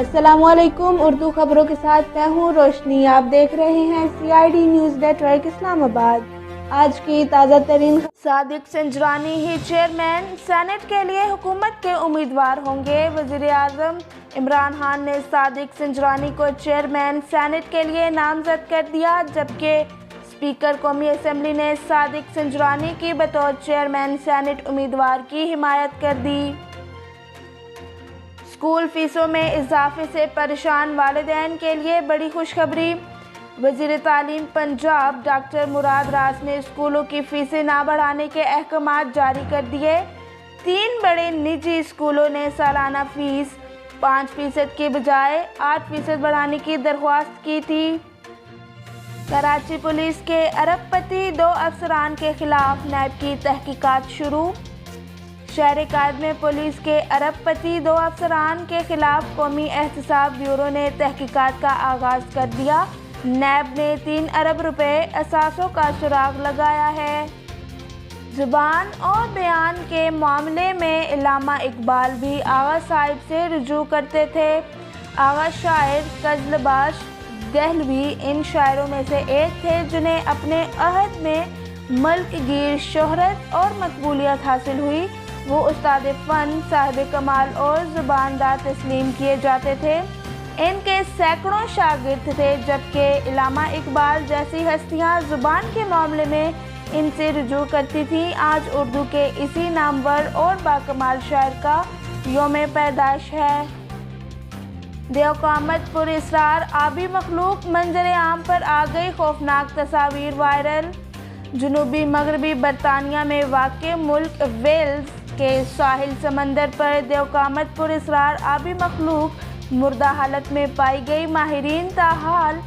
अस्सलाम वालेकुम। उर्दू खबरों के साथ मैं हूँ रोशनी। आप देख रहे हैं CID न्यूज़ नेटवर्क इस्लामाबाद। आज की ताज़ा तरीन। सादिक संजरानी ही चेयरमैन सेनेट के लिए हुकूमत के उम्मीदवार होंगे। वज़ीर आज़म इमरान खान ने सादिक संजरानी को चेयरमैन सेनेट के लिए नामजद कर दिया, जबकि स्पीकर कौमी असम्बली ने सादिक संजरानी की बतौर चेयरमैन सेनेट उम्मीदवार की हिमायत कर दी। स्कूल फीसों में इजाफे से परेशान वालिदैन के लिए बड़ी खुशखबरी। वज़ीर तालीम पंजाब डॉक्टर मुराद रास ने स्कूलों की फीसें ना बढ़ाने के अहकाम जारी कर दिए। 3 बड़े निजी स्कूलों ने सालाना फीस 5% के बजाय 8% बढ़ाने की दरख्वास्त की थी। कराची पुलिस के अरबपति 2 अफसरान के खिलाफ नैब की तहकीकात शुरू। शहर कायद में पुलिस के अरबपति 2 अफसरान के खिलाफ कौमी एहतसाब ब्यूरो ने तहकीकात का आगाज कर दिया। नैब ने 3 अरब रुपए असासों का सुराग लगाया है। ज़ुबान और बयान के मामले में इल्लामा इकबाल भी आगा साहिब से रुजू करते थे। आगा शायर कजलबाश दहलवी इन शायरों में से एक थे जिन्हें अपने अहद में मल्क गिर शोहरत और मकबूलियत हासिल हुई। वो उस्ताद फ़न, साहिब कमाल और ज़ुबानदार तस्लीम किए जाते थे। इनके सैकड़ों शागिर्द थे, जबकि इल्लामा इकबाल जैसी हस्तियां ज़ुबान के मामले में इनसे रुजू करती थीं। आज उर्दू के इसी नामवर और बाकमाल शायर का यौम पैदाइश है। देवकामत पुर इसरार आबी मखलूक मंजर आम पर आ गई खौफनाक तस्वीर वायरल। जनूबी मगरबी बरतानिया में वाक़ मुल्क वेल्स के साहिल समंदर पर देवकामत पुर इसरार आबी मखलूक मुर्दा हालत में पाई गई। माहिरीन ताहाल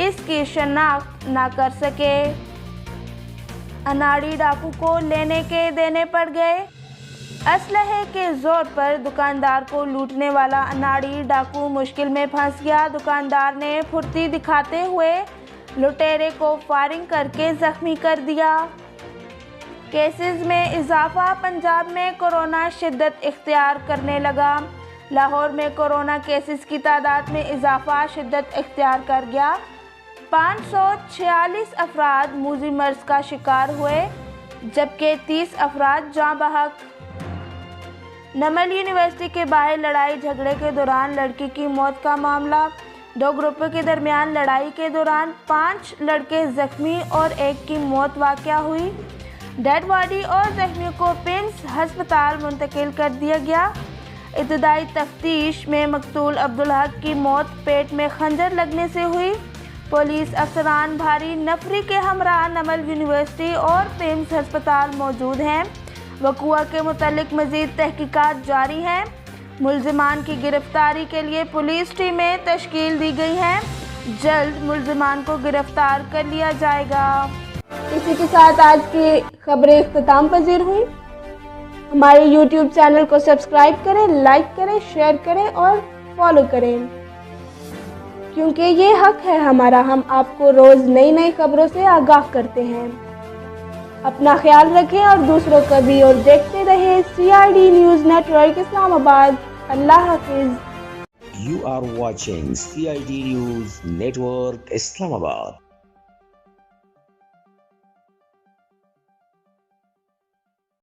इसकी शनाख्त ना कर सके। अनाड़ी डाकू को लेने के देने पड़ गए। असलहे के जोर पर दुकानदार को लूटने वाला अनाड़ी डाकू मुश्किल में फंस गया। दुकानदार ने फुर्ती दिखाते हुए लुटेरे को फायरिंग करके जख्मी कर दिया। केसेस में इजाफा। पंजाब में कोरोना शिद्दत इख्तियार करने लगा। लाहौर में कोरोना केसेस की तादाद में इजाफा शिद्दत इख्तियार कर गया। 546 अफराद मूजी मर्ज का शिकार हुए, जबकि 30 अफराद जाँ बहक। नमल यूनिवर्सिटी के बाहर लड़ाई झगड़े के दौरान लड़की की मौत का मामला। 2 ग्रुपों के दरमियान लड़ाई के दौरान 5 लड़के जख्मी और 1 की मौत वाक़या हुई। डेड बॉडी और जख्मियों को पिम्स हस्पताल मुंतकिल कर दिया गया। इब्तदाई तफ्तीश में मकतूल अब्दुल हक की मौत पेट में खंजर लगने से हुई। पुलिस अफसरान भारी नफरी के हमरा नमल यूनिवर्सिटी और पिम्स हस्पताल मौजूद हैं। वक़ुआ के मुतालिक मज़ीद तहकीकात जारी हैं। मुल्ज़िमान की गिरफ्तारी के लिए पुलिस टीमें तश्कील दी गई हैं। जल्द मुल्ज़िमान को गिरफ्तार कर लिया जाएगा। इसी के साथ आज की खबरें इख्तिताम पजीर हुई। हमारे YouTube चैनल को सब्सक्राइब करें, लाइक करें, शेयर करें और फॉलो करें, क्योंकि ये हक है हमारा। हम आपको रोज़ नई नई खबरों से आगाह करते हैं। अपना ख्याल रखें और दूसरों का भी, और देखते रहे CID न्यूज़ नेटवर्क इस्लामाबाद। अल्लाह हाफिज़। You are watching CID News Network Islamabad.